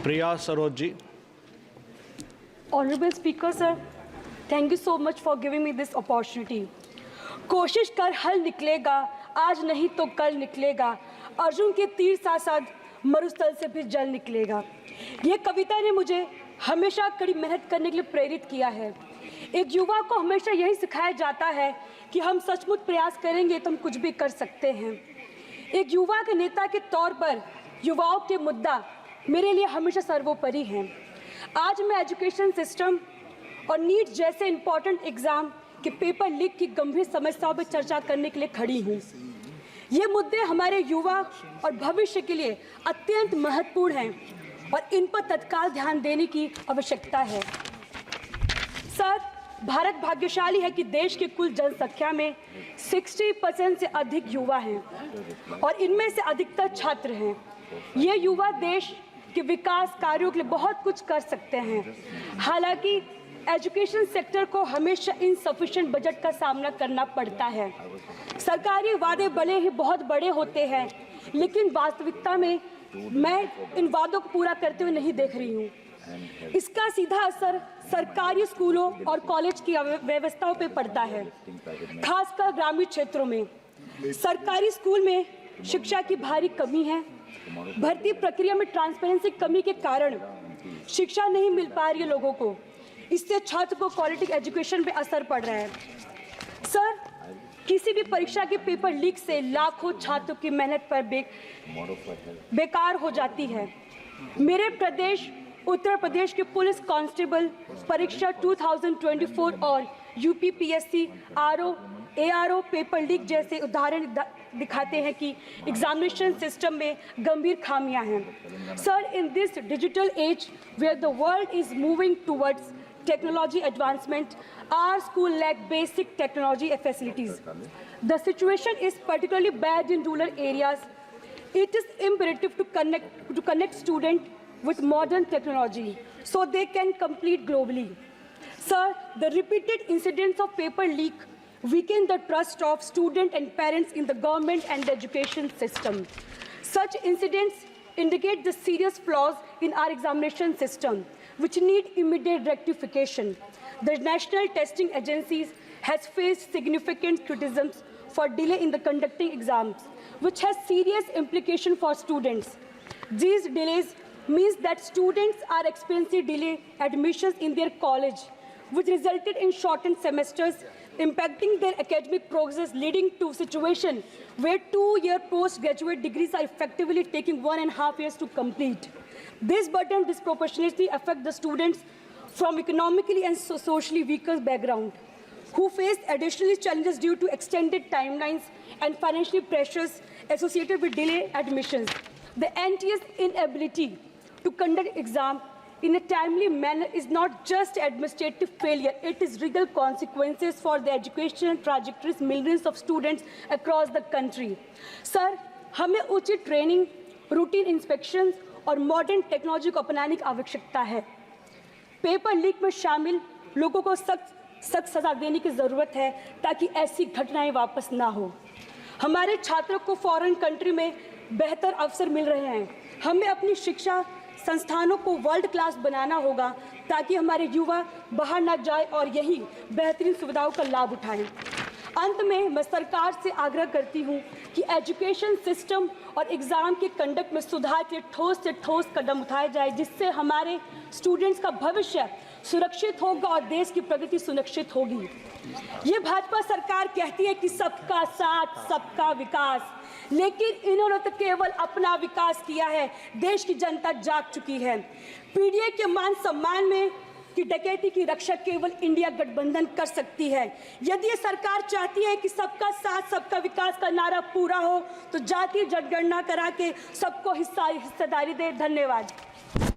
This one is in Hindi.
Priya Saroj ji. Honorable Speaker sir, thank you so much for giving me this opportunity. कोशिश कर हल निकलेगा, आज नहीं तो कल निकलेगा, अर्जुन के तीर साथ साथ मरुस्थल से भी जल निकलेगा। ये कविता ने मुझे हमेशा कड़ी मेहनत करने के लिए प्रेरित किया है। एक युवा को हमेशा यही सिखाया जाता है कि हम सचमुच प्रयास करेंगे तो हम कुछ भी कर सकते हैं। एक युवा के नेता के तौर पर युवाओं के मुद्दा मेरे लिए हमेशा सर्वोपरि हैं। आज मैं एजुकेशन सिस्टम और नीट जैसे इम्पॉर्टेंट एग्ज़ाम के पेपर लीक की गंभीर समस्याओं पर चर्चा करने के लिए खड़ी हूँ। ये मुद्दे हमारे युवा और भविष्य के लिए अत्यंत महत्वपूर्ण हैं और इन पर तत्काल ध्यान देने की आवश्यकता है। सर, भारत भाग्यशाली है कि देश की कुल जनसंख्या में 60% से अधिक युवा हैं और इनमें से अधिकतर छात्र हैं। ये युवा देश के विकास कार्यों के लिए बहुत कुछ कर सकते हैं। हालांकि एजुकेशन सेक्टर को हमेशा इनसफिशिएंट बजट का सामना करना पड़ता है। सरकारी वादे भले ही बहुत बड़े होते हैं, लेकिन वास्तविकता में मैं इन वादों को पूरा करते हुए नहीं देख रही हूँ। इसका सीधा असर सरकारी स्कूलों और कॉलेज की व्यवस्थाओं पर पड़ता है, खासकर ग्रामीण क्षेत्रों में। सरकारी स्कूल में शिक्षा की भारी कमी है। भर्ती प्रक्रिया में ट्रांसपेरेंसी कमी के कारण शिक्षा नहीं मिल पा रही है लोगों को। इससे छात्र को क्वालिटी एजुकेशन पे असर पड़ रहा है। सर, किसी भी परीक्षा के पेपर लीक से लाखों छात्रों की मेहनत पर बेकार हो जाती है। मेरे प्रदेश उत्तर प्रदेश के पुलिस कांस्टेबल परीक्षा 2024 और UPPSC RO ARO paper leak जैसे उदाहरण दिखाते हैं कि एग्जामिनेशन सिस्टम में गंभीर खामियां हैं। Sir, in this digital age where the world is moving towards technology advancement, our school lack basic technology facilities. The situation is particularly bad in rural areas. It is imperative to connect students with modern technology so they can compete globally. Sir, the repeated incidents of paper leak weaken the trust of students and parents in the government and the education system. Such incidents indicate the serious flaws in our examination system, which need immediate rectification. The National Testing Agency has faced significant criticisms for delay in the conducting exams, which has serious implications for students. These delays means that students are experiencing delayed admissions in their college, which resulted in shortened semesters, impacting their academic progress, leading to a situation where 2-year postgraduate degrees are effectively taking 1.5 years to complete. This burden disproportionately affects the students from economically and socially weaker background, who face additional challenges due to extended timelines and financial pressures associated with delayed admissions. The NTA's inability to conduct exam in a timely manner is not just administrative failure, it is real consequences for the educational trajectories millions of students across the country. Sir, हमें उचित ट्रेनिंग, रूटीन इंस्पेक्शंस और मॉडर्न टेक्नोलॉजी को अपनाने की आवश्यकता है। पेपर लीक में शामिल लोगों को सख्त सजा देने की ज़रूरत है ताकि ऐसी घटनाएं वापस ना हो। हमारे छात्रों को फॉरेन कंट्री में बेहतर अवसर मिल रहे हैं। हमें अपनी शिक्षा संस्थानों को वर्ल्ड क्लास बनाना होगा ताकि हमारे युवा बाहर ना जाए और यही बेहतरीन सुविधाओं का लाभ उठाएं। अंत में मैं सरकार से आग्रह करती हूँ कि एजुकेशन सिस्टम और एग्ज़ाम के कंडक्ट में सुधार के ठोस से ठोस कदम उठाए जाए, जिससे हमारे स्टूडेंट्स का भविष्य सुरक्षित होगा और देश की प्रगति सुनिश्चित होगी। ये भाजपा सरकार कहती है कि सबका साथ सबका विकास, लेकिन इन्होंने तो केवल अपना विकास किया है। देश की जनता जाग चुकी है। पीडीए के मान सम्मान में कि डकैती की रक्षा केवल इंडिया गठबंधन कर सकती है। यदि ये सरकार चाहती है कि सबका साथ सबका विकास का नारा पूरा हो तो जातीय जनगणना करा के सबको हिस्सेदारी दे। धन्यवाद।